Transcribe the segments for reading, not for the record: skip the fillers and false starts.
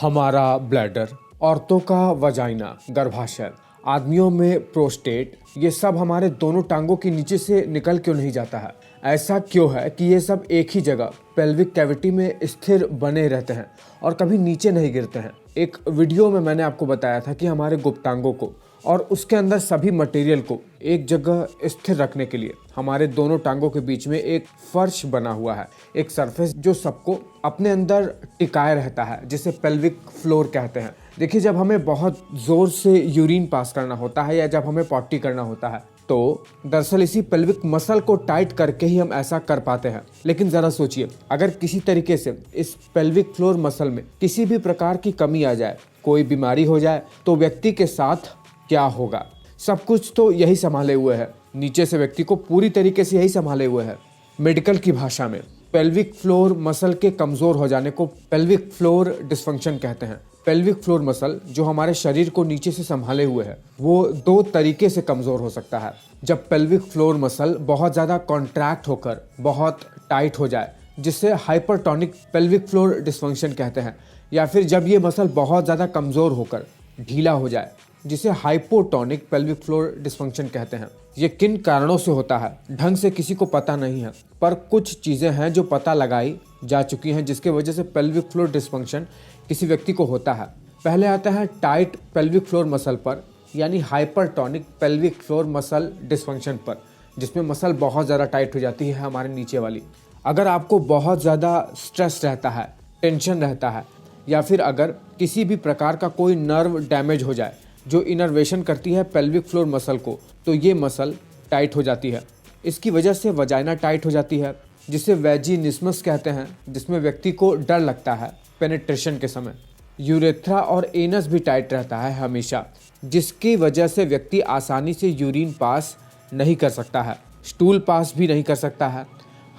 हमारा ब्लैडर, औरतों का वजाइना, गर्भाशय, आदमियों में प्रोस्टेट, ये सब हमारे दोनों टांगों के नीचे से निकल क्यों नहीं जाता है? ऐसा क्यों है कि ये सब एक ही जगह पेल्विक कैविटी में स्थिर बने रहते हैं और कभी नीचे नहीं गिरते हैं? एक वीडियो में मैंने आपको बताया था कि हमारे गुप्तांगों को और उसके अंदर सभी मटेरियल को एक जगह स्थिर रखने के लिए हमारे दोनों टांगों के बीच में एक फर्श बना हुआ है, एक सरफेस जो सबको अपने अंदर टिकाए रहता है, जिसे पेल्विक फ्लोर कहते हैं। देखिए, जब हमें बहुत जोर से यूरिन पास करना होता है या जब हमें पॉटी करना होता है तो दरअसल इसी पेल्विक मसल को टाइट करके ही हम ऐसा कर पाते हैं। लेकिन जरा सोचिए, अगर किसी तरीके से इस पेल्विक फ्लोर मसल में किसी भी प्रकार की कमी आ जाए, कोई बीमारी हो जाए, तो व्यक्ति के साथ क्या होगा? सब कुछ तो यही संभाले हुए है, नीचे से व्यक्ति को पूरी तरीके से यही संभाले हुए है। मेडिकल की भाषा में पेल्विक फ्लोर मसल के कमजोर हो जाने को पेल्विक फ्लोर डिस्फंक्शन कहते हैं। पेल्विक फ्लोर मसल जो हमारे शरीर को नीचे से संभाले हुए है, वो दो तरीके से कमजोर हो सकता है। जब पेल्विक फ्लोर मसल बहुत ज्यादा कॉन्ट्रैक्ट होकर बहुत टाइट हो जाए, जिसे हाइपरटोनिक पेल्विक फ्लोर डिस्फंक्शन कहते हैं, या फिर जब ये मसल बहुत ज्यादा कमजोर होकर ढीला हो जाए, जिसे हाइपोटोनिक पेल्विक फ्लोर डिस्फंक्शन कहते हैं। ये किन कारणों से होता है ढंग से किसी को पता नहीं है, पर कुछ चीजें हैं जो पता लगाई जा चुकी हैं जिसके वजह से पेल्विक फ्लोर डिस्फंक्शन किसी व्यक्ति को होता है। पहले आता है टाइट पेल्विक फ्लोर मसल पर, यानी hypertonic pelvic floor muscle dysfunction पर, जिसमें मसल बहुत ज़्यादा टाइट हो जाती है हमारे नीचे वाली। अगर आपको बहुत ज़्यादा स्ट्रेस रहता है, टेंशन रहता है, या फिर अगर किसी भी प्रकार का कोई नर्व डैमेज हो जाए जो इनर्वेशन करती है पेल्विक फ्लोर मसल को, तो ये मसल टाइट हो जाती है। इसकी वजह से वजाइना टाइट हो जाती है, जिसे वैजिनिस्मस कहते हैं, जिसमें व्यक्ति को डर लगता है पेनिट्रेशन के समय। यूरेथ्रा और एनस भी टाइट रहता है हमेशा, जिसकी वजह से व्यक्ति आसानी से यूरिन पास नहीं कर सकता है, स्टूल पास भी नहीं कर सकता है,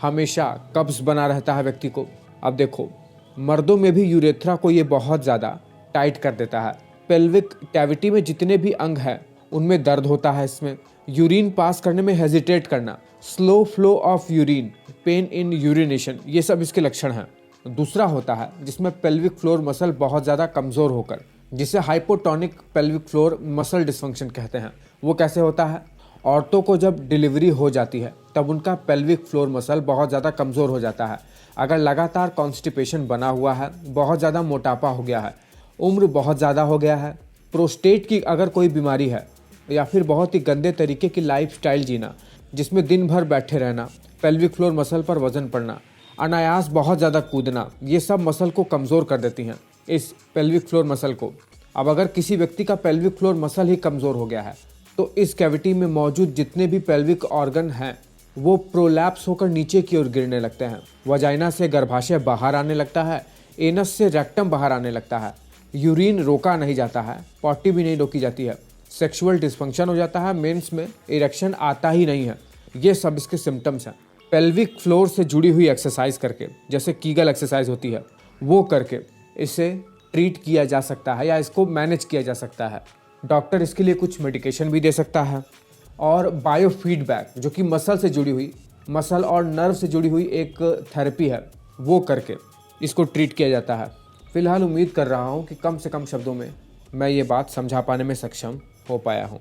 हमेशा कब्ज बना रहता है व्यक्ति को। अब देखो, मर्दों में भी यूरेथ्रा को ये बहुत ज़्यादा टाइट कर देता है। पेल्विक कैविटी में जितने भी अंग हैं उनमें दर्द होता है। इसमें यूरिन पास करने में हेजिटेट करना, slow flow of urine, pain in urination, ये सब इसके लक्षण हैं। दूसरा होता है जिसमें पेल्विक फ्लोर मसल बहुत ज़्यादा कमज़ोर होकर, जिसे hypotonic pelvic floor muscle dysfunction कहते हैं। वो कैसे होता है? औरतों को जब डिलीवरी हो जाती है तब उनका पेल्विक फ्लोर मसल बहुत ज़्यादा कमज़ोर हो जाता है। अगर लगातार कॉन्स्टिपेशन बना हुआ है, बहुत ज़्यादा मोटापा हो गया है, उम्र बहुत ज़्यादा हो गया है, प्रोस्टेट की अगर कोई बीमारी है, या फिर बहुत ही गंदे तरीके की लाइफस्टाइल जीना जिसमें दिन भर बैठे रहना, पेल्विक फ्लोर मसल पर वजन पड़ना, अनायास बहुत ज़्यादा कूदना, ये सब मसल को कमज़ोर कर देती हैं, इस पेल्विक फ्लोर मसल को। अब अगर किसी व्यक्ति का पेल्विक फ्लोर मसल ही कमज़ोर हो गया है तो इस कैविटी में मौजूद जितने भी पेल्विक ऑर्गन हैं वो प्रोलैप्स होकर नीचे की ओर गिरने लगते हैं। वजाइना से गर्भाशय बाहर आने लगता है, एनस से रेक्टम बाहर आने लगता है, यूरिन रोका नहीं जाता है, पॉटी भी नहीं रोकी जाती है, सेक्सुअल डिस्फंक्शन हो जाता है, मेंस में इरेक्शन आता ही नहीं है। ये सब इसके सिम्टम्स हैं। पेल्विक फ्लोर से जुड़ी हुई एक्सरसाइज करके, जैसे कीगल एक्सरसाइज होती है, वो करके इसे ट्रीट किया जा सकता है या इसको मैनेज किया जा सकता है। डॉक्टर इसके लिए कुछ मेडिकेशन भी दे सकता है, और बायोफीडबैक, जो कि मसल से जुड़ी हुई, मसल और नर्व से जुड़ी हुई एक थेरेपी है, वो करके इसको ट्रीट किया जाता है। फिलहाल उम्मीद कर रहा हूँ कि कम से कम शब्दों में मैं ये बात समझा पाने में सक्षम हो पाया हूँ।